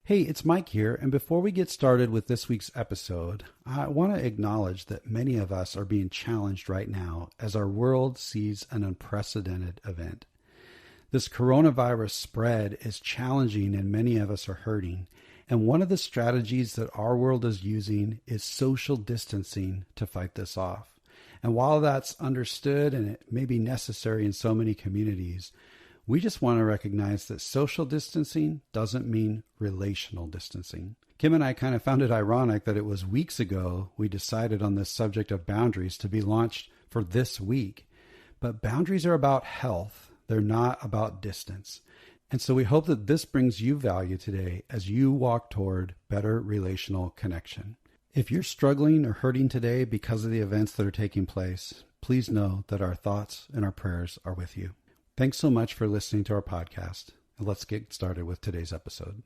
Hey, it's Mike here, and before we get started with this week's episode, I want to acknowledge that many of us are being challenged right now as our world sees an unprecedented event. This coronavirus spread is challenging and many of us are hurting, and one of the strategies that our world is using is social distancing to fight this off. And while that's understood and it may be necessary in so many communities, we just want to recognize that social distancing doesn't mean relational distancing. Kim and I kind of found it ironic that it was weeks ago we decided on this subject of boundaries to be launched for this week. But boundaries are about health. They're not about distance. And so we hope that this brings you value today as you walk toward better relational connection. If you're struggling or hurting today because of the events that are taking place, please know that our thoughts and our prayers are with you. Thanks so much for listening to our podcast. And let's get started with today's episode.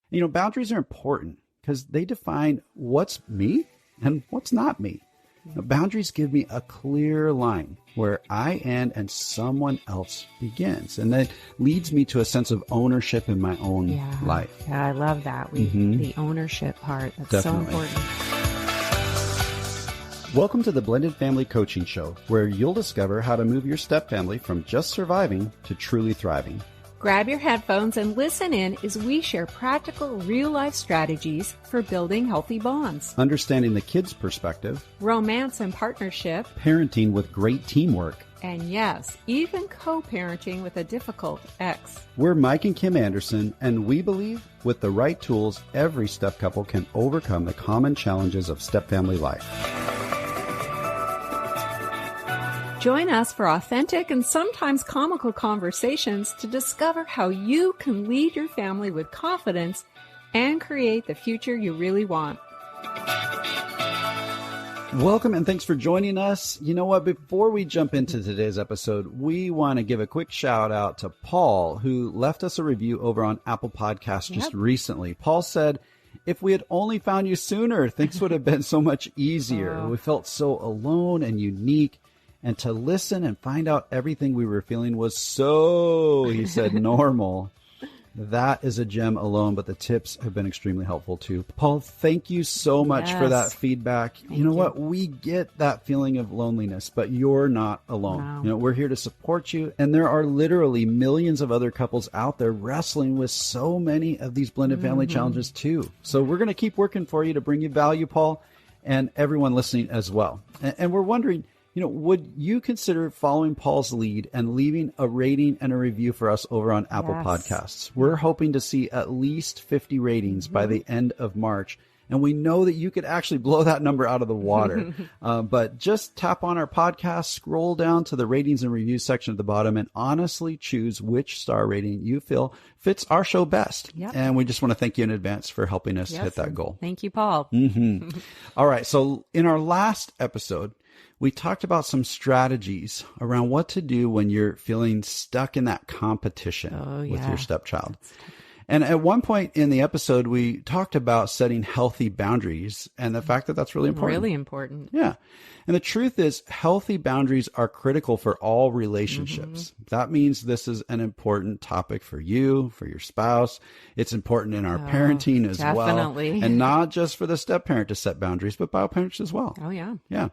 You know, boundaries are important because they define what's me and what's not me. Now, boundaries give me a clear line where I end and someone else begins. And that leads me to a sense of ownership in my own life. Yeah, I love that. The ownership part. That's Definitely. so important. Welcome to the Blended Family Coaching Show, where you'll discover how to move your step family from just surviving to truly thriving. Grab your headphones and listen in as we share practical, real-life strategies for building healthy bonds, Understanding the kids' perspective, romance and partnership, parenting with great teamwork. and yes, even co-parenting with a difficult ex. We're Mike and Kim Anderson, and we believe with the right tools, every step couple can overcome the common challenges of step family life. Join us for authentic and sometimes comical conversations to discover how you can lead your family with confidence and create the future you really want. Welcome and thanks for joining us. You know what? Before we jump into today's episode, we want to give a quick shout out to Paul, who left us a review over on Apple Podcasts just recently. Paul said, "If we had only found you sooner, things would have been so much easier. We felt so alone and unique. And to listen and find out everything we were feeling was so," he said, "normal." That is a gem alone, but the tips have been extremely helpful too. Paul, thank you so much for that feedback. You know what? We get that feeling of loneliness, but you're not alone. Wow. You know, we're here to support you. And there are literally millions of other couples out there wrestling with so many of these blended family challenges too. So we're going to keep working for you to bring you value, Paul, and everyone listening as well. And we're wondering, you know, would you consider following Paul's lead and leaving a rating and a review for us over on Apple Podcasts? We're hoping to see at least 50 ratings by the end of March. And we know that you could actually blow that number out of the water. But just tap on our podcast, scroll down to the ratings and reviews section at the bottom, and honestly choose which star rating you feel fits our show best. And we just want to thank you in advance for helping us hit that goal. Thank you, Paul. All right. So in our last episode, we talked about some strategies around what to do when you're feeling stuck in that competition with your stepchild. And at one point in the episode, we talked about setting healthy boundaries and the fact that that's really important. Really important. Yeah. And the truth is, healthy boundaries are critical for all relationships. That means this is an important topic for you, for your spouse. It's important in our parenting as well. And not just for the step parent to set boundaries, but bioparents as well. Oh, yeah. Yeah.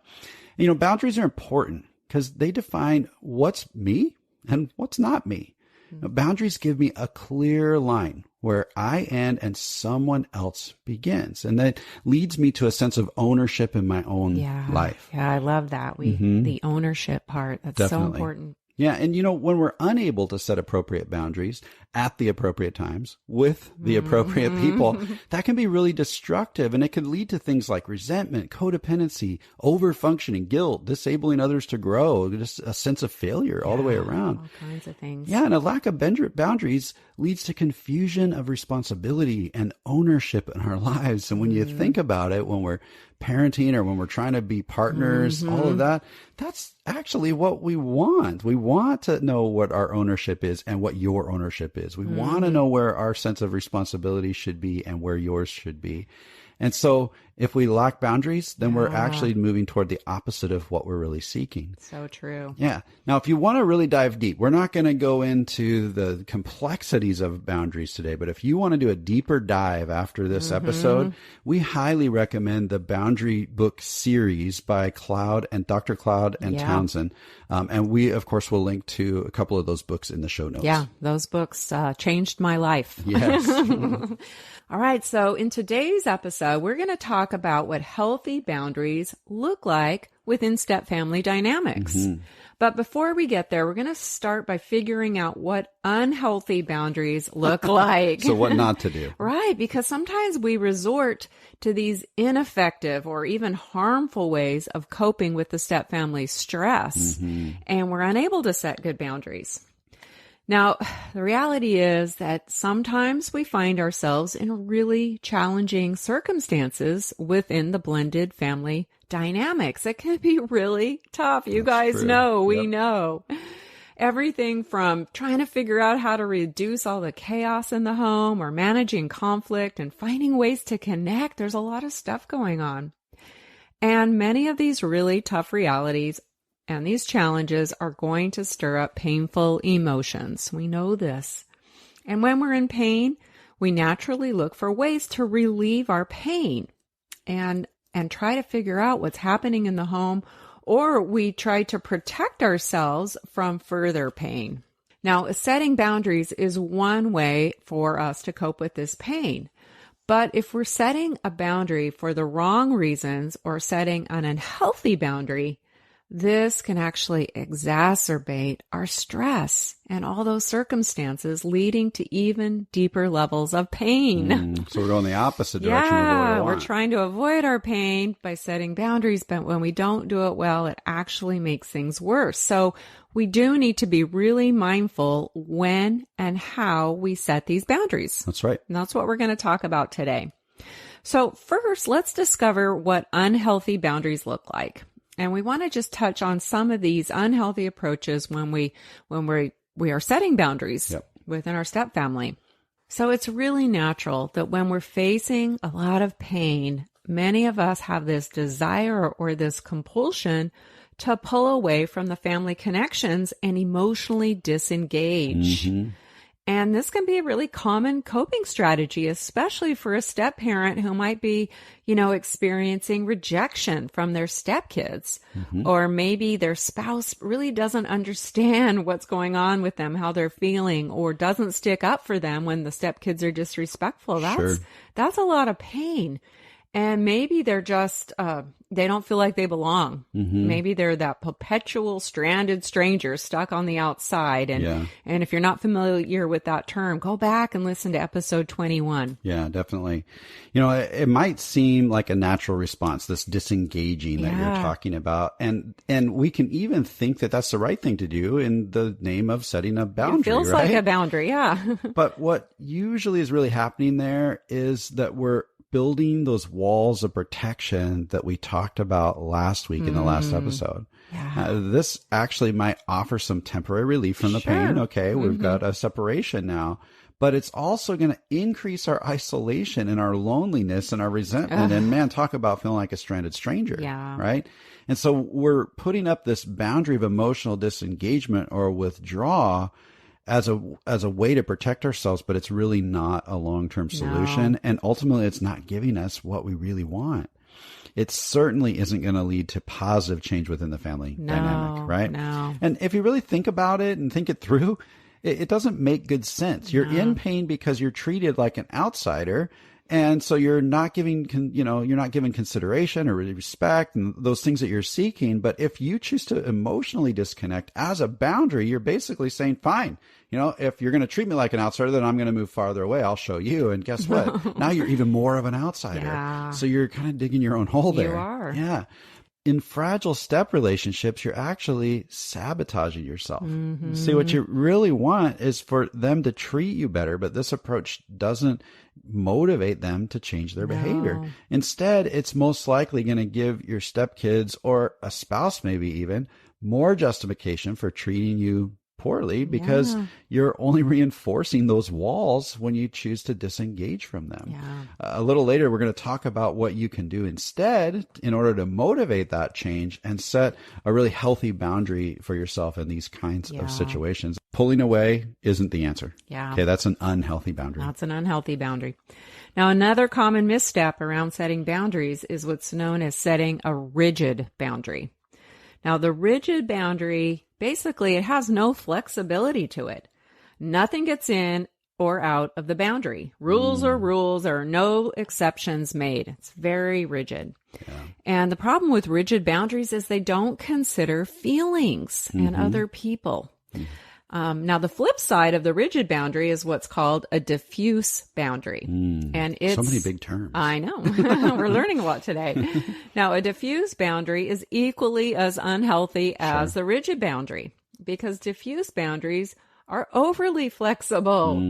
You know, boundaries are important because they define what's me and what's not me. Now, boundaries give me a clear line where I end and someone else begins. And that leads me to a sense of ownership in my own life. Yeah, I love that. The ownership part. That's so important. Yeah. And, you know, when we're unable to set appropriate boundaries at the appropriate times with the appropriate people, that can be really destructive. And it can lead to things like resentment, codependency, overfunctioning, guilt, disabling others to grow, just a sense of failure all the way around. All kinds of things. Yeah. And a lack of boundaries leads to confusion of responsibility and ownership in our lives. And when you think about it, when we're parenting or when we're trying to be partners, all of that, that's actually what we want. We want to know what our ownership is and what your ownership is. We want to know where our sense of responsibility should be and where yours should be. And so if we lack boundaries, then we're actually moving toward the opposite of what we're really seeking. So true. Yeah. Now, if you want to really dive deep, we're not going to go into the complexities of boundaries today, but if you want to do a deeper dive after this episode, we highly recommend the Boundary Book series by Dr. Cloud and Townsend. And we, of course, will link to a couple of those books in the show notes. Yeah, those books changed my life. Yes. All right, so in today's episode, we're going to talk about what healthy boundaries look like within step family dynamics. But before we get there, we're going to start by figuring out what unhealthy boundaries look like. So what not to do. Right, because sometimes we resort to these ineffective or even harmful ways of coping with the step family stress, and we're unable to set good boundaries. Now, the reality is that sometimes we find ourselves in really challenging circumstances within the blended family dynamics. It can be really tough. You guys know, we know. Everything from trying to figure out how to reduce all the chaos in the home or managing conflict and finding ways to connect. There's a lot of stuff going on. And many of these really tough realities and these challenges are going to stir up painful emotions. We know this. And when we're in pain, we naturally look for ways to relieve our pain and try to figure out what's happening in the home, or we try to protect ourselves from further pain. Now, setting boundaries is one way for us to cope with this pain. But if we're setting a boundary for the wrong reasons or setting an unhealthy boundary, this can actually exacerbate our stress and all those circumstances, leading to even deeper levels of pain. So we're going the opposite direction of what we want. We're trying to avoid our pain by setting boundaries, but when we don't do it well, it actually makes things worse. So we do need to be really mindful when and how we set these boundaries. That's right. And that's what we're going to talk about today. So first, let's discover what unhealthy boundaries look like. And we want to just touch on some of these unhealthy approaches when we are setting boundaries within our step family. So it's really natural that when we're facing a lot of pain, many of us have this desire or this compulsion to pull away from the family connections and emotionally disengage. And this can be a really common coping strategy, especially for a step parent who might be, experiencing rejection from their stepkids, or maybe their spouse really doesn't understand what's going on with them, how they're feeling, or doesn't stick up for them when the stepkids are disrespectful. That's a lot of pain. And maybe they're just, they don't feel like they belong. Maybe they're that perpetual stranded stranger stuck on the outside. And if you're not familiar with that term, go back and listen to episode 21. Yeah, definitely. It might seem like a natural response, this disengaging that you're talking about. And we can even think that that's the right thing to do in the name of setting a boundary. It feels like a boundary, But what usually is really happening there is that we're building those walls of protection that we talked about last week in the last episode. This actually might offer some temporary relief from the pain. Okay, we've got a separation now, but it's also going to increase our isolation and our loneliness and our resentment. And man, talk about feeling like a stranded stranger, right? And so we're putting up this boundary of emotional disengagement or withdraw as a way to protect ourselves, but it's really not a long-term solution. And ultimately, it's not giving us what we really want. It certainly isn't going to lead to positive change within the family dynamic, right? And if you really think about it and think it through, it doesn't make good sense. You're in pain because you're treated like an outsider. And so you're not giving, you're not given consideration or respect and those things that you're seeking. But if you choose to emotionally disconnect as a boundary, you're basically saying, fine, if you're going to treat me like an outsider, then I'm going to move farther away. I'll show you. And guess what? Now you're even more of an outsider. So you're kind of digging your own hole there. You are. Yeah. In fragile step relationships, you're actually sabotaging yourself. See, what you really want is for them to treat you better, but this approach doesn't motivate them to change their behavior. Instead, it's most likely going to give your stepkids or a spouse maybe even more justification for treating you poorly because you're only reinforcing those walls when you choose to disengage from them. Yeah. A little later, we're going to talk about what you can do instead in order to motivate that change and set a really healthy boundary for yourself in these kinds of situations. Pulling away isn't the answer. Yeah. Okay, that's an unhealthy boundary. That's an unhealthy boundary. Now, another common misstep around setting boundaries is what's known as setting a rigid boundary. Now, the rigid boundary, basically, it has no flexibility to it. Nothing gets in or out of the boundary. Rules are rules. There are no exceptions made. It's very rigid. Yeah. And the problem with rigid boundaries is they don't consider feelings and other people. Now, the flip side of the rigid boundary is what's called a diffuse boundary. And it's so many big terms. I know. We're learning a lot today. Now, a diffuse boundary is equally as unhealthy as the rigid boundary because diffuse boundaries are overly flexible.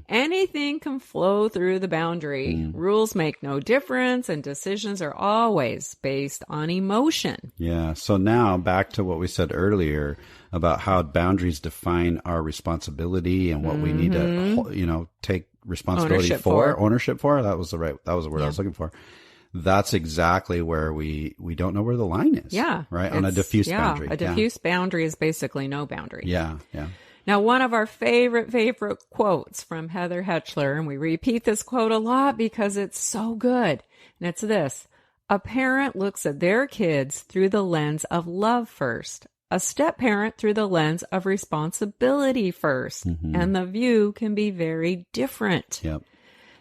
Anything can flow through the boundary. Rules make no difference and decisions are always based on emotion. Yeah. So now back to what we said earlier about how boundaries define our responsibility and what we need to, take responsibility ownership for. That was the word I was looking for. That's exactly where we don't know where the line is. Yeah. Right. On a diffuse boundary. A diffuse boundary is basically no boundary. Yeah. Yeah. Now, one of our favorite quotes from Heather Hetchler, and we repeat this quote a lot because it's so good, and it's this: a parent looks at their kids through the lens of love first, a step-parent through the lens of responsibility first, and the view can be very different. Yep.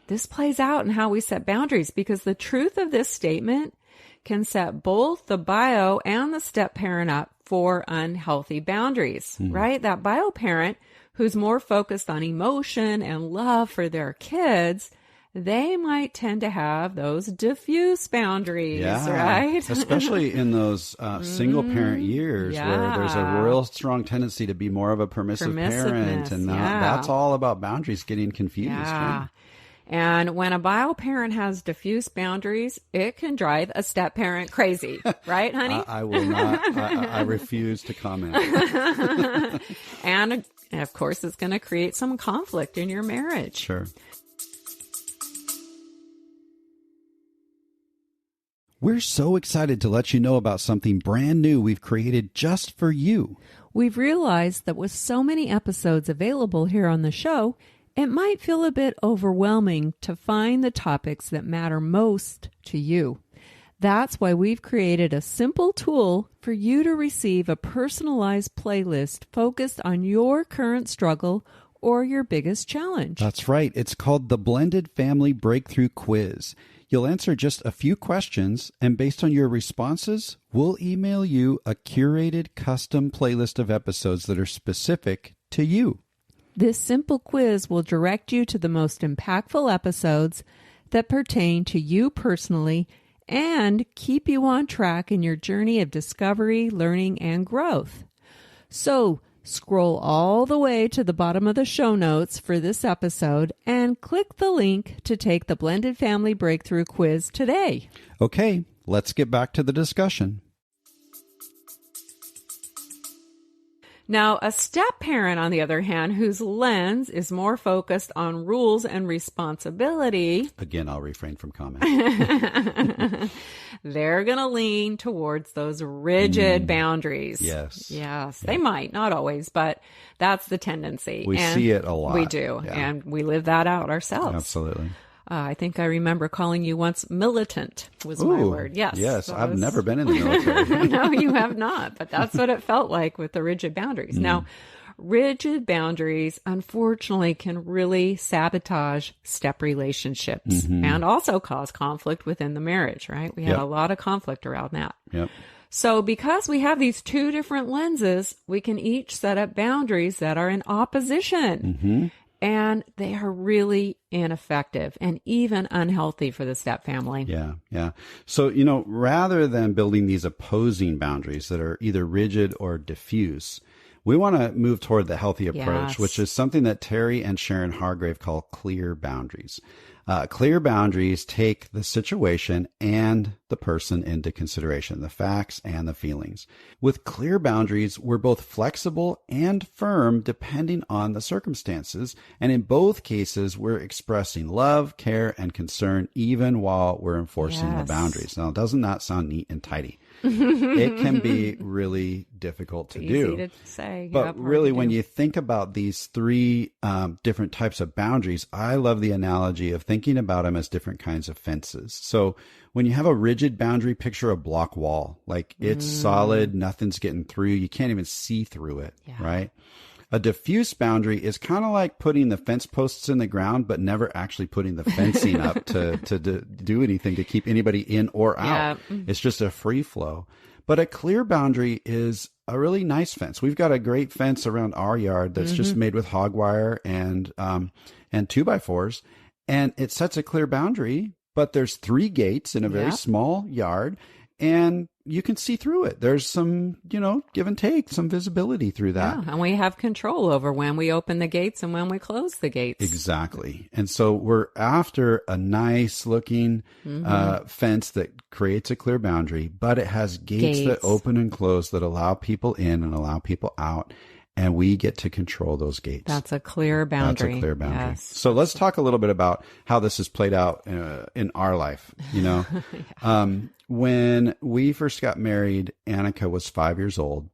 This plays out in how we set boundaries because the truth of this statement can set both the bio and the step-parent up for unhealthy boundaries, right? That bio parent who's more focused on emotion and love for their kids, they might tend to have those diffuse boundaries, right? Especially in those single parent years where there's a real strong tendency to be more of a permissive parent. And that's all about boundaries getting confused. Yeah. Right? And when a bio parent has diffuse boundaries, it can drive a step parent crazy, right, honey? I will not. I refuse to comment. And of course, it's going to create some conflict in your marriage. Sure. We're so excited to let you know about something brand new we've created just for you. We've realized that with so many episodes available here on the show, it might feel a bit overwhelming to find the topics that matter most to you. That's why we've created a simple tool for you to receive a personalized playlist focused on your current struggle or your biggest challenge. That's right. It's called the Blended Family Breakthrough Quiz. You'll answer just a few questions, and based on your responses, we'll email you a curated custom playlist of episodes that are specific to you. This simple quiz will direct you to the most impactful episodes that pertain to you personally and keep you on track in your journey of discovery, learning, and growth. So, scroll all the way to the bottom of the show notes for this episode and click the link to take the Blended Family Breakthrough Quiz today. Okay, let's get back to the discussion. Now, a step parent, on the other hand, whose lens is more focused on rules and responsibility. Again, I'll refrain from comment. They're going to lean towards those rigid boundaries. Yes. Yes. They might, not always, but that's the tendency. We see it a lot. We do. Yeah. And we live that out ourselves. Absolutely. I think I remember calling you once militant was my word. Yes. Yes. I've never been in the military. No, you have not. But that's what it felt like with the rigid boundaries. Now, rigid boundaries, unfortunately, can really sabotage step relationships and also cause conflict within the marriage, right? We had a lot of conflict around that. Yep. So because we have these two different lenses, we can each set up boundaries that are in opposition. And they are really ineffective and even unhealthy for the step family. Yeah, yeah. So, rather than building these opposing boundaries that are either rigid or diffuse, we want to move toward the healthy approach, which is something that Terry and Sharon Hargrave call clear boundaries. Clear boundaries take the situation and the person into consideration, the facts and the feelings. With clear boundaries, we're both flexible and firm depending on the circumstances. And in both cases, we're expressing love, care, and concern even while we're enforcing the boundaries. Now, doesn't that sound neat and tidy? It can be really difficult to do. Easy to say. But really, when you think about these three different types of boundaries, I love the analogy of thinking about them as different kinds of fences. So when you have a rigid boundary, picture a block wall. Like it's solid, nothing's getting through. You can't even see through it, right? A diffuse boundary is kind of like putting the fence posts in the ground, but never actually putting the fencing up to do anything to keep anybody in or out. It's just a free flow. But a clear boundary is a really nice fence. We've got a great fence around our yard that's just made with hog wire and 2x4s. And it sets a clear boundary, but there's 3 gates in a very small yard. And you can see through it. There's some, give and take, some visibility through that. Yeah, and we have control over when we open the gates and when we close the gates. Exactly. And so we're after a nice looking fence that creates a clear boundary, but it has gates that open and close that allow people in and allow people out. And we get to control those gates. That's a clear boundary. That's a clear boundary. Yes. So let's talk a little bit about how this is played out in our life. When we first got married, Annika was 5 years old,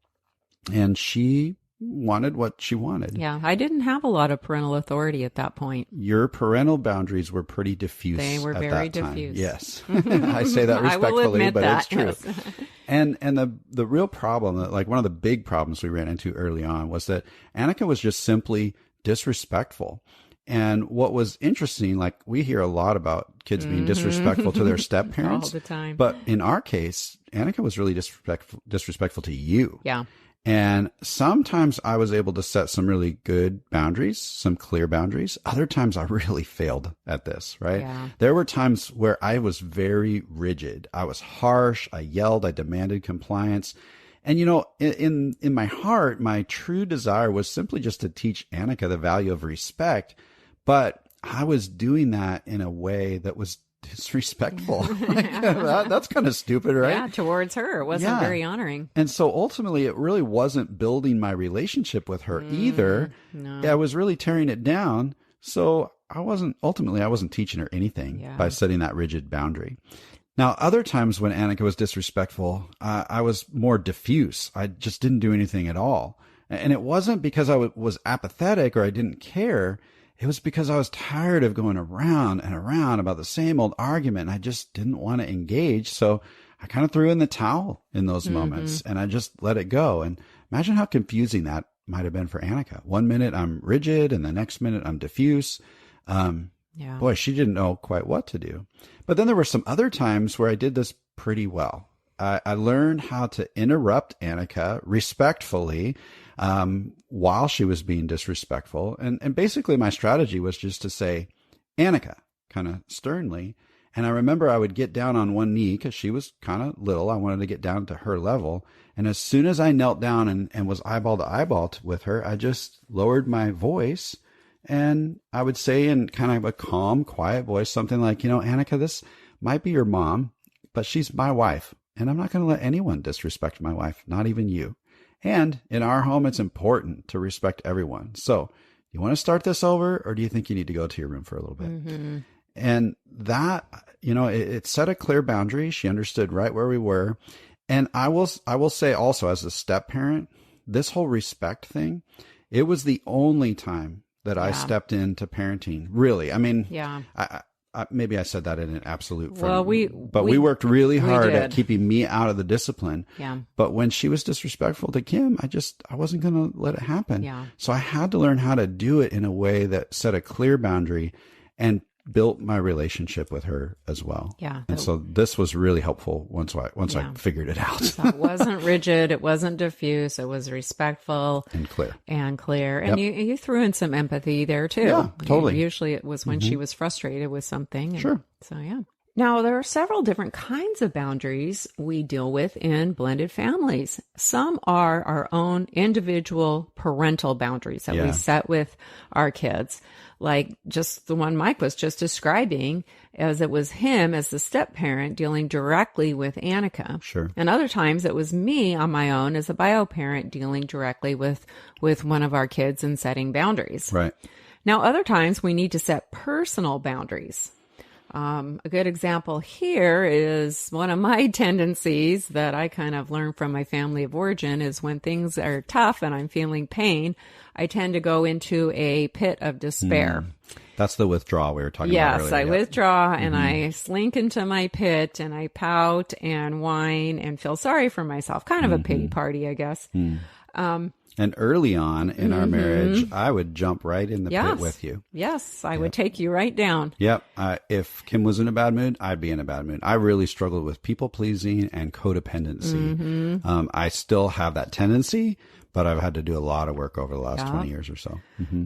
and she wanted what she wanted. Yeah, I didn't have a lot of parental authority at that point. Your parental boundaries were pretty diffuse. They were very diffuse. Yes. I say that respectfully, but it's true. Yes. And the real problem, like one of the big problems we ran into early on, was that Annika was just simply disrespectful. And what was interesting, like we hear a lot about kids being disrespectful to their step parents all the time. But in our case, Annika was really disrespectful to you. Yeah. And sometimes I was able to set some really good boundaries, some clear boundaries. Other times I really failed at this, right? Yeah. There were times where I was very rigid. I was harsh. I yelled. I demanded compliance. And, in my heart, my true desire was simply just to teach Annika the value of respect. But I was doing that in a way that was disrespectful. That's kind of stupid, right? Yeah, towards her. It wasn't very honoring. And so ultimately, it really wasn't building my relationship with her either. No. I was really tearing it down. So I wasn't teaching her anything by setting that rigid boundary. Now, other times when Annika was disrespectful, I was more diffuse. I just didn't do anything at all. And it wasn't because I was apathetic or I didn't care. It was because I was tired of going around and around about the same old argument. And I just didn't want to engage. So I kind of threw in the towel in those moments and I just let it go. And imagine how confusing that might have been for Annika. 1 minute I'm rigid and the next minute I'm diffuse. Boy, she didn't know quite what to do. But then there were some other times where I did this pretty well. I learned how to interrupt Annika respectfully while she was being disrespectful. And basically my strategy was just to say, Annika, kind of sternly. And I remember I would get down on one knee because she was kind of little. I wanted to get down to her level. And as soon as I knelt down and was eyeball to eyeball with her, I just lowered my voice. And I would say in kind of a calm, quiet voice, something like, Annika, this might be your mom, but she's my wife. And I'm not going to let anyone disrespect my wife, not even you. And in our home, it's important to respect everyone. So you want to start this over, or do you think you need to go to your room for a little bit? And that, it set a clear boundary. She understood right where we were. And I will say also, as a step parent, this whole respect thing, it was the only time that I stepped into parenting. Really. I mean, maybe I said that in an absolute form. Well, we worked really hard at keeping me out of the discipline. Yeah. But when she was disrespectful to Kim, I wasn't going to let it happen. Yeah. So I had to learn how to do it in a way that set a clear boundary and built my relationship with her as well. Yeah. And so this was really helpful once I figured it out. So it wasn't rigid. It wasn't diffuse. It was respectful and clear. And you threw in some empathy there too. Yeah, totally. Usually it was when she was frustrated with something. Sure. So, yeah. Now, there are several different kinds of boundaries we deal with in blended families. Some are our own individual parental boundaries that we set with our kids, like just the one Mike was just describing, as it was him as the step parent dealing directly with Annika. Sure. And other times it was me on my own as a bio parent dealing directly with one of our kids and setting boundaries. Right. Now, other times we need to set personal boundaries. A good example here is one of my tendencies that I kind of learned from my family of origin is when things are tough and I'm feeling pain, I tend to go into a pit of despair. That's the withdrawal we were talking about earlier. Yes, I withdraw and I slink into my pit and I pout and whine and feel sorry for myself. Kind of a pity party, I guess. And early on in our marriage, I would jump right in the pit with you. Yes, I would take you right down. Yep. If Kim was in a bad mood, I'd be in a bad mood. I really struggled with people pleasing and codependency. I still have that tendency, but I've had to do a lot of work over the last 20 years or so.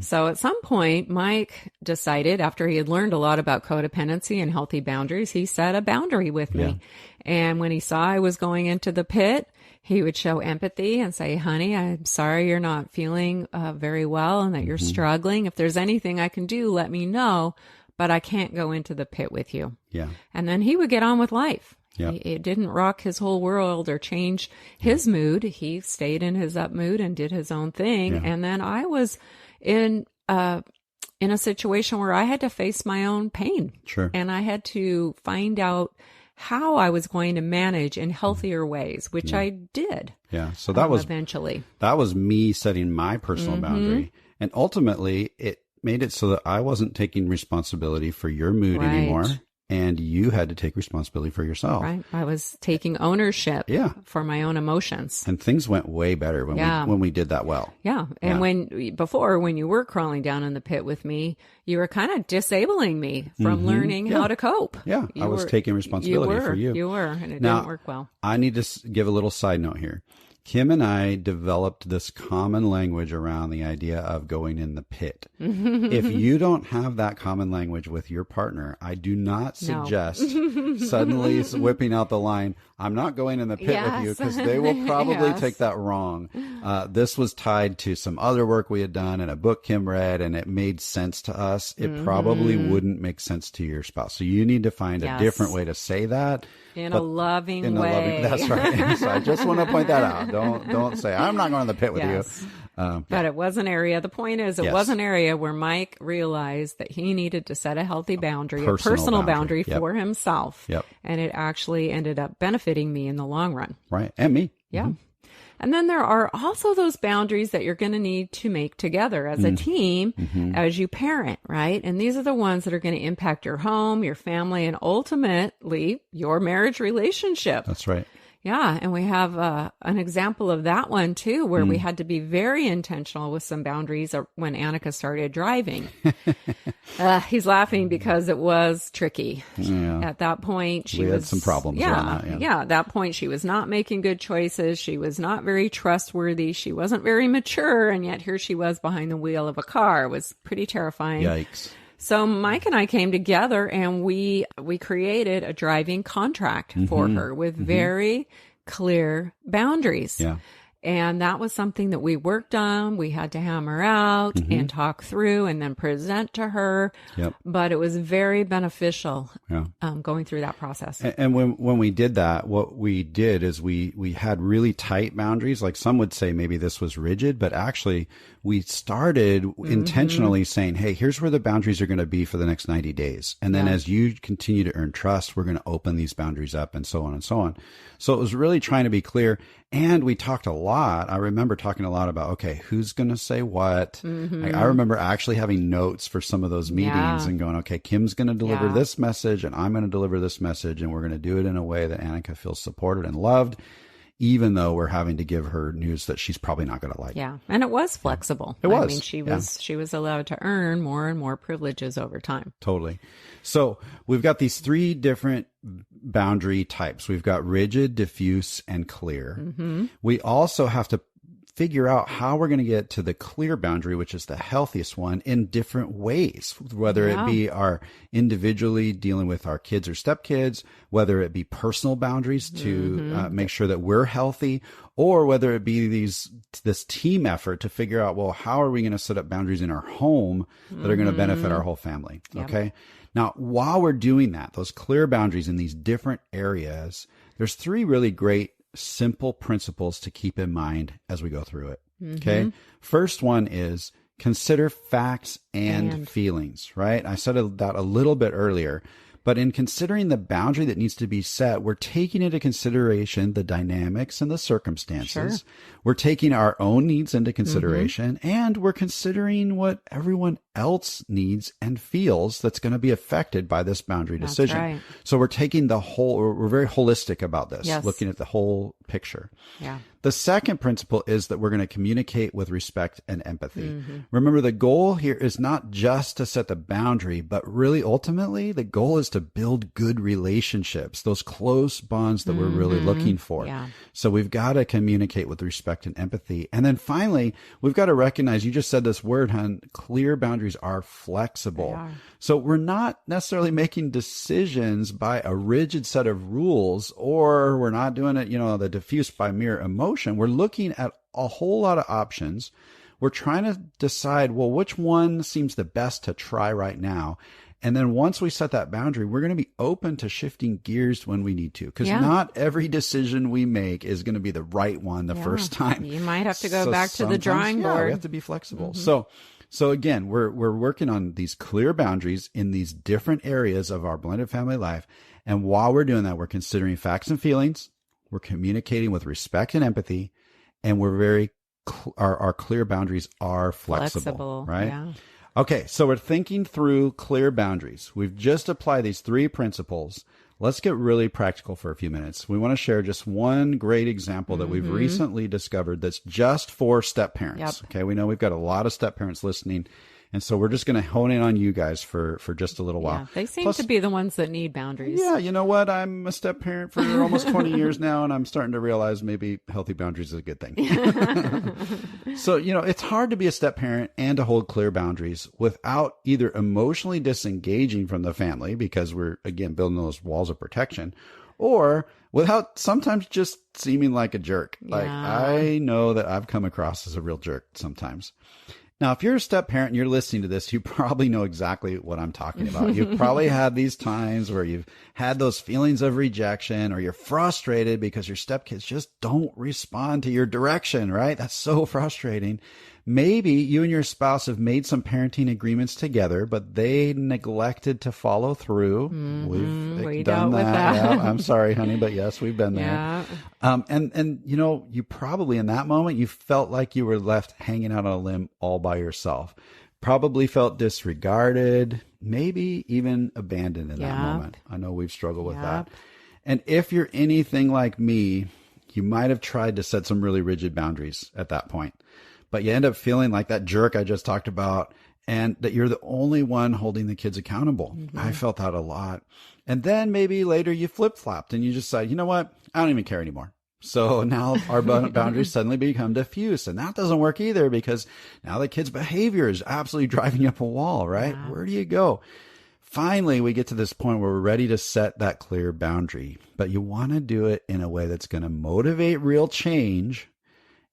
So at some point, Mike decided, after he had learned a lot about codependency and healthy boundaries, he set a boundary with me. And when he saw I was going into the pit, he would show empathy and say, honey, I'm sorry you're not feeling very well and that you're struggling. If there's anything I can do, let me know, but I can't go into the pit with you. Yeah. And then he would get on with life. Yep. It didn't rock his whole world or change his mood. He stayed in his up mood and did his own thing. And then I was in a situation where I had to face my own pain. Sure. And I had to find out how I was going to manage in healthier ways, which I did. Yeah. So that was eventually. That was me setting my personal boundary. And ultimately it made it so that I wasn't taking responsibility for your mood anymore. And you had to take responsibility for yourself. Right. I was taking ownership for my own emotions. And things went way better when we did that well. Yeah. And when you were crawling down in the pit with me, you were kind of disabling me from learning how to cope. Yeah. I was taking responsibility for you. You were. And it now, didn't work well. I need to give a little side note here. Kim and I developed this common language around the idea of going in the pit. If you don't have that common language with your partner, I do not suggest suddenly whipping out the line, I'm not going in the pit with you, because they will probably take that wrong. This was tied to some other work we had done and a book Kim read, and it made sense to us. It probably wouldn't make sense to your spouse. So you need to find a different way to say that. In a loving way. That's right. So I just want to point that out. Don't say, I'm not going to the pit with you. But it was an area. The point is, it was an area where Mike realized that he needed to set a healthy boundary, a personal boundary for himself. And it actually ended up benefiting me in the long run. Right. And me. Yeah. And then there are also those boundaries that you're going to need to make together as a team as you parent, right? And these are the ones that are going to impact your home, your family, and ultimately your marriage relationship. That's right. Yeah, and we have an example of that one too, where we had to be very intentional with some boundaries when Annika started driving. He's laughing because it was tricky. Yeah. At that point, we had some problems around that. At that point, she was not making good choices. She was not very trustworthy. She wasn't very mature, and yet here she was behind the wheel of a car. It was pretty terrifying. Yikes. So Mike and I came together and we created a driving contract for her with very clear boundaries. Yeah. And that was something that we worked on. We had to hammer out and talk through and then present to her. Yep. But it was very beneficial going through that process. And when we did that, what we did is we had really tight boundaries. Like some would say maybe this was rigid, but actually we started intentionally saying, hey, here's where the boundaries are going to be for the next 90 days. And then as you continue to earn trust, we're going to open these boundaries up and so on and so on. So it was really trying to be clear. And we talked a lot. I remember talking a lot about, okay, who's going to say what? Like, I remember actually having notes for some of those meetings and going, okay, Kim's going to deliver this message and I'm going to deliver this message. And we're going to do it in a way that Annika feels supported and loved, even though we're having to give her news that she's probably not going to like. Yeah. And it was flexible. It was. I mean, she was allowed to earn more and more privileges over time. Totally. So we've got these three different boundary types. We've got rigid, diffuse, and clear. We also have to figure out how we're going to get to the clear boundary, which is the healthiest one, in different ways, whether it be our individually dealing with our kids or stepkids, whether it be personal boundaries to make sure that we're healthy, or whether it be this team effort to figure out, well, how are we going to set up boundaries in our home that are going to benefit our whole family? Yep. Okay. Now, while we're doing that, those clear boundaries in these different areas, there's 3 really great simple principles to keep in mind as we go through it. Okay. First one is consider facts and feelings, right? I said that a little bit earlier, but in considering the boundary that needs to be set, we're taking into consideration the dynamics and the circumstances. Sure. We're taking our own needs into consideration, and we're considering what everyone else needs and feels that's going to be affected by this boundary decision. Right. So we're taking we're very holistic about this, Yes. looking at the whole picture. Yeah. The second principle is that we're going to communicate with respect and empathy. Remember, the goal here is not just to set the boundary, but really ultimately the goal is to build good relationships, those close bonds that we're really looking for. Yeah. So we've got to communicate with respect and empathy. And then finally, we've got to recognize, you just said this word, hon, clear boundaries are flexible. They are. So we're not necessarily making decisions by a rigid set of rules, or we're not doing it, the diffuse by mere emotion. We're looking at a whole lot of options. We're trying to decide, well, which one seems the best to try right now. And then once we set that boundary, we're going to be open to shifting gears when we need to, because not every decision we make is going to be the right one the first time. You might have to go back to the drawing board. We have to be flexible. So again, we're working on these clear boundaries in these different areas of our blended family life. And while we're doing that, we're considering facts and feelings. We're communicating with respect and empathy, and we're our clear boundaries are flexible, right? Yeah. Okay, so we're thinking through clear boundaries. We've just applied these 3 principles. Let's get really practical for a few minutes. We want to share just one great example that we've recently discovered that's just for step parents. Yep. Okay, we know we've got a lot of step parents listening. And so we're just going to hone in on you guys for just a little while. Yeah, they seem to be the ones that need boundaries. Yeah, you know what? I'm a step parent for almost 20 years now, and I'm starting to realize maybe healthy boundaries is a good thing. So, it's hard to be a step parent and to hold clear boundaries without either emotionally disengaging from the family, because we're, again, building those walls of protection, or without sometimes just seeming like a jerk. Like, I know that I've come across as a real jerk sometimes. Now, if you're a step parent and you're listening to this, you probably know exactly what I'm talking about. You've probably had these times where you've had those feelings of rejection, or you're frustrated because your stepkids just don't respond to your direction, right? That's so frustrating. Maybe you and your spouse have made some parenting agreements together, but they neglected to follow through. We done dealt with that. Yeah, I'm sorry, honey, but yes, we've been there. Yeah. And you probably in that moment, you felt like you were left hanging out on a limb all by yourself. Probably felt disregarded, maybe even abandoned in that moment. I know we've struggled with that. And if you're anything like me, you might have tried to set some really rigid boundaries at that point, but you end up feeling like that jerk I just talked about, and that you're the only one holding the kids accountable. I felt that a lot. And then maybe later you flip-flopped and you just said, you know what? I don't even care anymore. So now our boundaries suddenly become diffuse, and that doesn't work either, because now the kid's behavior is absolutely driving you up a wall, right? Yeah. Where do you go? Finally, we get to this point where we're ready to set that clear boundary, but you want to do it in a way that's going to motivate real change,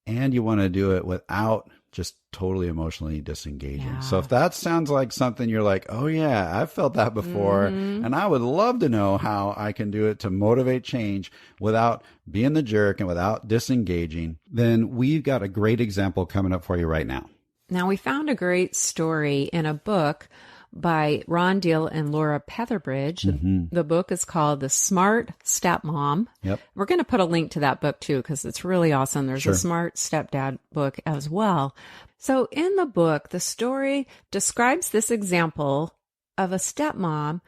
and you want to do it without just totally emotionally disengaging. Yeah. So if that sounds like something you're like, oh yeah, I've felt that before, and I would love to know how I can do it to motivate change without being the jerk and without disengaging, then we've got a great example coming up for you right now. Now, we found a great story in a book by Ron Deal and Laura Petherbridge. The book is called The Smart Stepmom. Yep. We're going to put a link to that book too, because it's really awesome. There's a Smart Stepdad book as well. So in the book, the story describes this example of a stepmom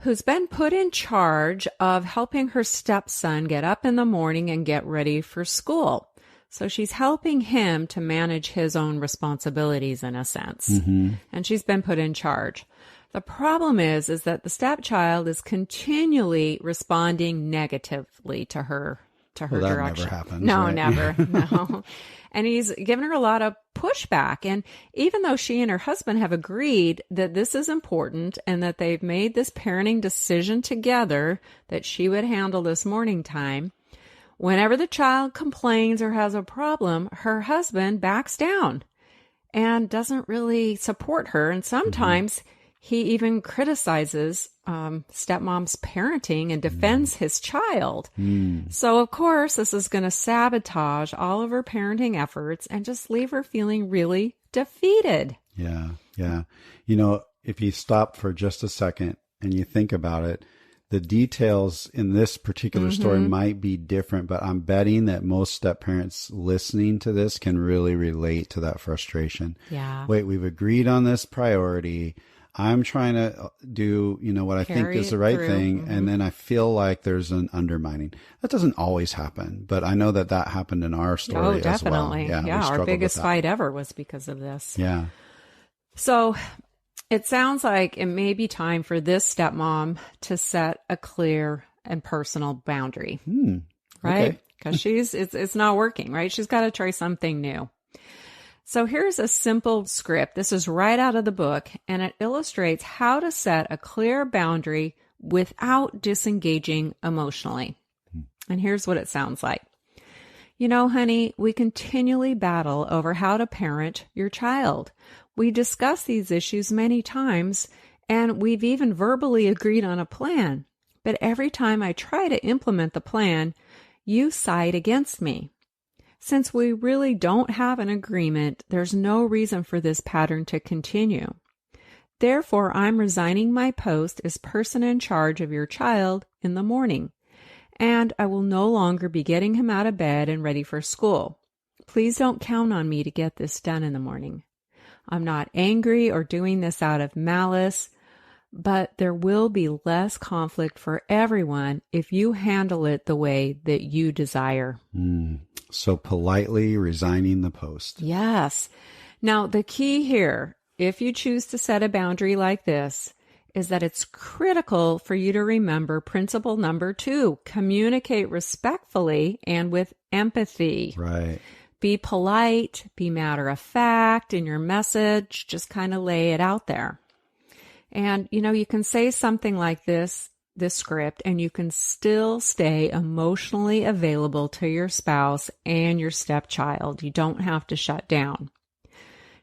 who's been put in charge of helping her stepson get up in the morning and get ready for school. So she's helping him to manage his own responsibilities in a sense. And she's been put in charge. The problem is that the stepchild is continually responding negatively to her to her that direction. Never happens, no, right? never. No. And he's given her a lot of pushback. And even though she and her husband have agreed that this is important and that they've made this parenting decision together, that she would handle this morning time, whenever the child complains or has a problem, her husband backs down and doesn't really support her. And sometimes he even criticizes stepmom's parenting and defends his child. So, of course, this is going to sabotage all of her parenting efforts and just leave her feeling really defeated. Yeah, yeah. You know, if you stop for just a second and you think about it, the details in this particular story might be different, but I'm betting that most step parents listening to this can really relate to that frustration. Yeah. Wait, we've agreed on this priority. I'm trying to do, what I think is the right thing. And then I feel like there's an undermining. That doesn't always happen, but I know that happened in our story as well. Definitely. Yeah. Our biggest fight ever was because of this. Yeah. So it sounds like it may be time for this stepmom to set a clear and personal boundary, right? Because it's not working, right? She's got to try something new. So here's a simple script. This is right out of the book, and it illustrates how to set a clear boundary without disengaging emotionally. And here's what it sounds like. Honey, we continually battle over how to parent your child. We discuss these issues many times, and we've even verbally agreed on a plan. But every time I try to implement the plan, you side against me. Since we really don't have an agreement, there's no reason for this pattern to continue. Therefore, I'm resigning my post as person in charge of your child in the morning, and I will no longer be getting him out of bed and ready for school. Please don't count on me to get this done in the morning. I'm not angry or doing this out of malice, but there will be less conflict for everyone if you handle it the way that you desire. So politely resigning the post. Yes. Now, the key here, if you choose to set a boundary like this, is that it's critical for you to remember principle number 2, communicate respectfully and with empathy. Right. Be polite, be matter of fact in your message, just kind of lay it out there. And, you can say something like this script, and you can still stay emotionally available to your spouse and your stepchild. You don't have to shut down.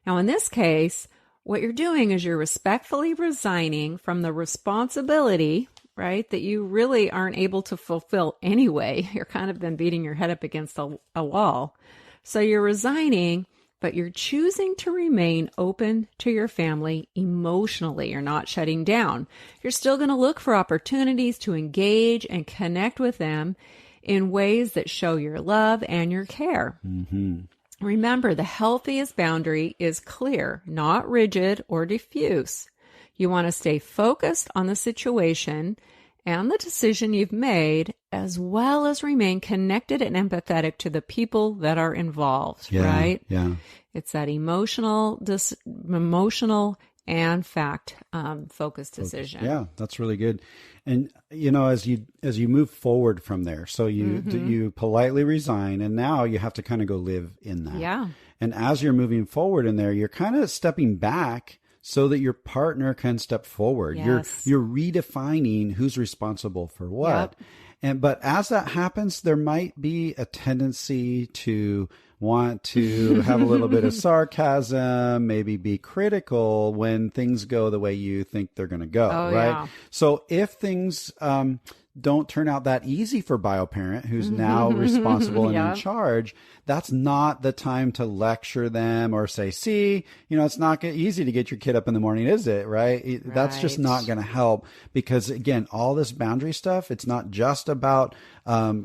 Now, in this case, what you're doing is you're respectfully resigning from the responsibility, right, that you really aren't able to fulfill anyway. You're kind of been beating your head up against a wall. So you're resigning, but you're choosing to remain open to your family emotionally. You're not shutting down. You're still going to look for opportunities to engage and connect with them in ways that show your love and your care. Remember, the healthiest boundary is clear, not rigid or diffuse. You want to stay focused on the situation and the decision you've made, as well as remain connected and empathetic to the people that are involved, right? Yeah. It's that emotional and fact focused decision. Yeah, that's really good. And as you move forward from there, so you politely resign, and now you have to kind of go live in that. Yeah. And as you're moving forward in there, you're kind of stepping back so that your partner can step forward. Yes. You're redefining who's responsible for what. Yep. But as that happens, there might be a tendency to want to have a little bit of sarcasm, maybe be critical when things go the way you think they're going to go, right? Yeah. So if things don't turn out that easy for BioParent, who's now responsible and in charge, that's not the time to lecture them or say, see, it's not easy to get your kid up in the morning, is it? Right? That's just not going to help, because again, all this boundary stuff, it's not just about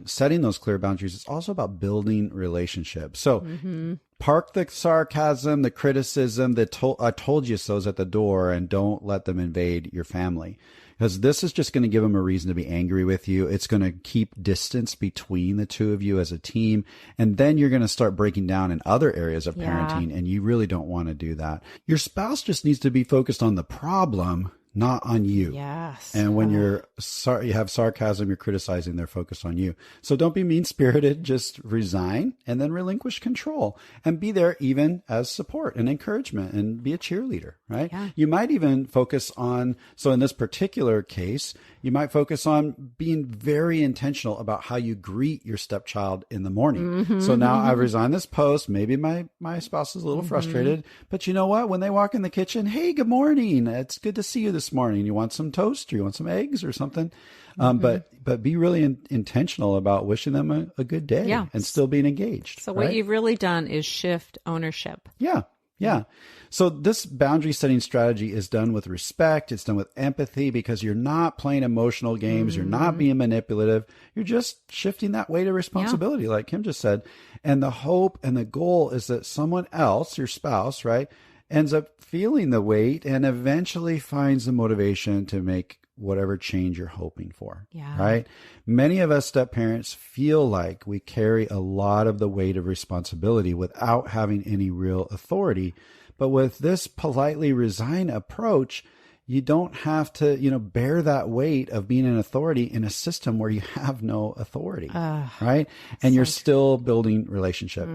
setting those clear boundaries. It's also about building relationships. So park the sarcasm, the criticism, I told you so's at the door, and don't let them invade your family. Because this is just going to give them a reason to be angry with you. It's going to keep distance between the two of you as a team. And then you're going to start breaking down in other areas of parenting, and you really don't want to do that. Your spouse just needs to be focused on the problem, not on you. Yes. And when you have sarcasm, you're criticizing, they're focused on you. So don't be mean-spirited, just resign and then relinquish control and be there even as support and encouragement and be a cheerleader, right? Yeah. You might even focus on, so in this particular case, you might focus on being very intentional about how you greet your stepchild in the morning. So now I've resigned this post. Maybe my spouse is a little frustrated, but you know what? When they walk in the kitchen, hey, good morning. It's good to see you this morning. You want some toast or you want some eggs or something? But be really intentional about wishing them a good day and still being engaged. So what you've really done is shift ownership. Yeah. Yeah. So this boundary setting strategy is done with respect. It's done with empathy because you're not playing emotional games. You're not being manipulative. You're just shifting that weight of responsibility, like Kim just said. And the hope and the goal is that someone else, your spouse, right, ends up feeling the weight and eventually finds the motivation to make whatever change you're hoping for. Yeah. Right? Many of us step parents feel like we carry a lot of the weight of responsibility without having any real authority. But with this politely resign approach, you don't have to, bear that weight of being an authority in a system where you have no authority, right? And you're still building relationship.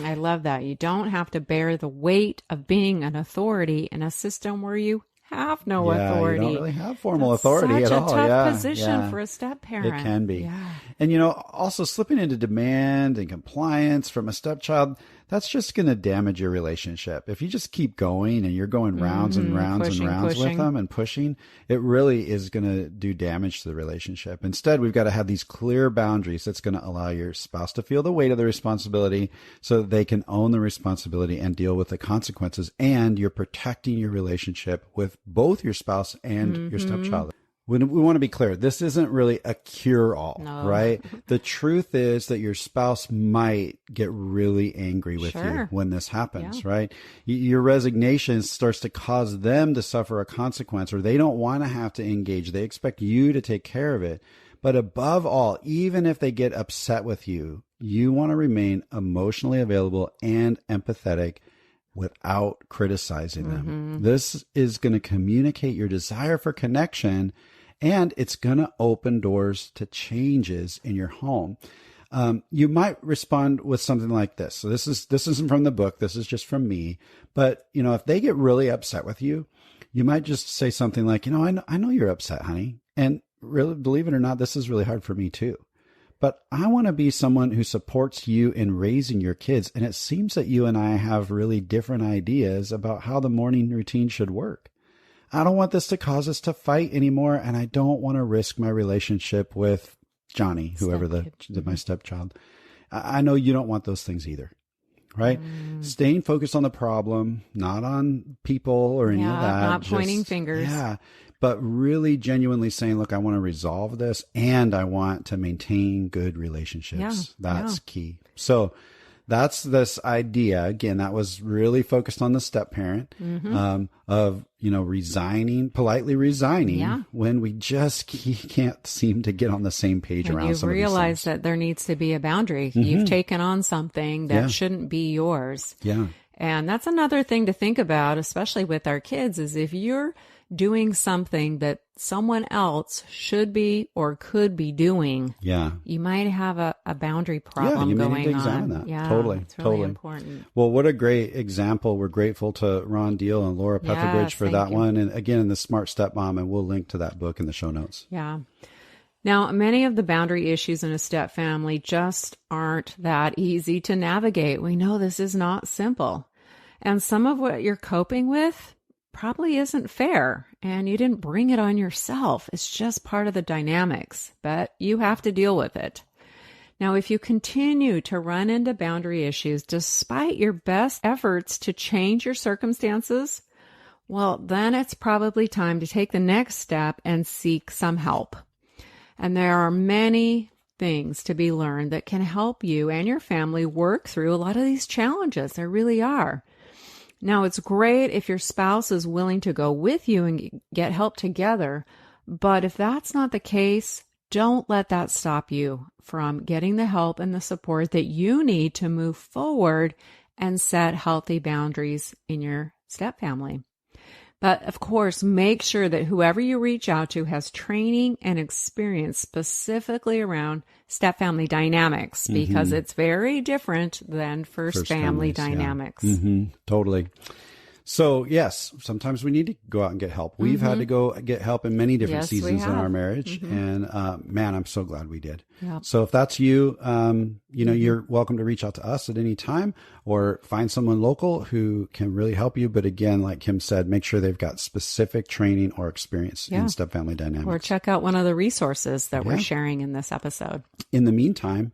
I love that. You don't have to bear the weight of being an authority in a system where you have no authority. You don't really have formal authority at all. Such a tough position for a step parent. It can be. Yeah. And, also slipping into demand and compliance from a stepchild, that's just going to damage your relationship. If you just keep going and you're going rounds and rounds and rounds with them and pushing, it really is going to do damage to the relationship. Instead, we've got to have these clear boundaries that's going to allow your spouse to feel the weight of the responsibility so that they can own the responsibility and deal with the consequences. And you're protecting your relationship with both your spouse and your stepchild. We want to be clear. This isn't really a cure-all, right? The truth is that your spouse might get really angry with you when this happens, right? Your resignation starts to cause them to suffer a consequence, or they don't want to have to engage. They expect you to take care of it. But above all, even if they get upset with you, you want to remain emotionally available and empathetic without criticizing them. This is going to communicate your desire for connection, and it's going to open doors to changes in your home. You might respond with something like this. So this isn't from the book. This is just from me. But, if they get really upset with you, you might just say something like, I know you're upset, honey. And really, believe it or not, this is really hard for me too. But I want to be someone who supports you in raising your kids. And it seems that you and I have really different ideas about how the morning routine should work. I don't want this to cause us to fight anymore, and I don't want to risk my relationship with Johnny, whoever my stepchild. I know you don't want those things either, right? Staying focused on the problem, not on people or any of that. Not pointing fingers. Yeah, but really genuinely saying, look, I want to resolve this, and I want to maintain good relationships. That's key. So that's this idea. Again, that was really focused on the step parent of, politely resigning when we just can't seem to get on the same page around some of these things. You realize that there needs to be a boundary. You've taken on something that shouldn't be yours. Yeah. And that's another thing to think about, especially with our kids, is if you're doing something that someone else should be or could be doing, you might have a boundary problem you going may need to examine on. that. Yeah, Totally. it's really important. Well, what a great example. We're grateful to Ron Deal and Laura Petherbridge for that one. And again, in the Smart Stepmom, and we'll link to that book in the show notes. Yeah. Now, many of the boundary issues in a step family just aren't that easy to navigate. We know this is not simple. And some of what you're coping with probably isn't fair, and you didn't bring it on yourself. It's just part of the dynamics, but you have to deal with it. Now, if you continue to run into boundary issues despite your best efforts to change your circumstances, well, then it's probably time to take the next step and seek some help. And there are many things to be learned that can help you and your family work through a lot of these challenges. There really are. Now, it's great if your spouse is willing to go with you and get help together, but if that's not the case, don't let that stop you from getting the help and the support that you need to move forward and set healthy boundaries in your step family. But of course, make sure that whoever you reach out to has training and experience specifically around step-family dynamics, because it's very different than first family dynamics. Yeah. Totally. So yes, sometimes we need to go out and get help. We've had to go get help in many different seasons in our marriage. And man, I'm so glad we did. Yep. So if that's you, you're welcome to reach out to us at any time or find someone local who can really help you. But again, like Kim said, make sure they've got specific training or experience in step-family dynamics. Or check out one of the resources that we're sharing in this episode. In the meantime,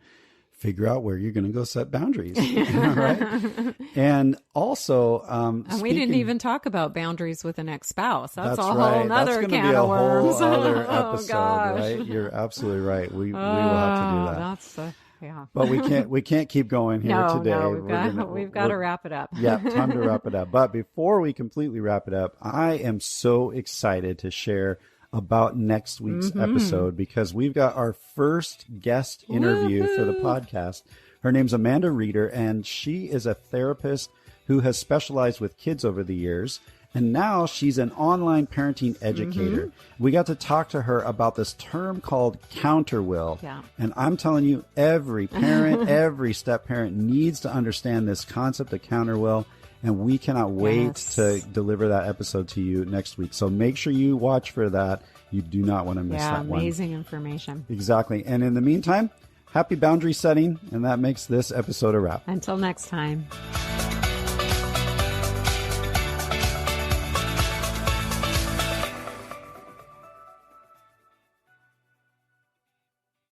figure out where you're going to go set boundaries. Right? And also, and we didn't even talk about boundaries with an ex-spouse. That's a whole right. nother can of worms. That's going to be a whole other episode, right? You're absolutely right. We will have to do that. But we can't keep going here today. No, we've got to wrap it up. Yeah, time to wrap it up. But before we completely wrap it up, I am so excited to share about next week's episode, because we've got our first guest interview for the podcast. Her name's Amanda Reeder, and she is a therapist who has specialized with kids over the years. And now she's an online parenting educator. We got to talk to her about this term called counterwill. Yeah. And I'm telling you, every parent, every step parent needs to understand this concept of counterwill. And we cannot wait to deliver that episode to you next week. So make sure you watch for that. You do not want to miss that one. Amazing information. Exactly. And in the meantime, happy boundary setting. And that makes this episode a wrap. Until next time.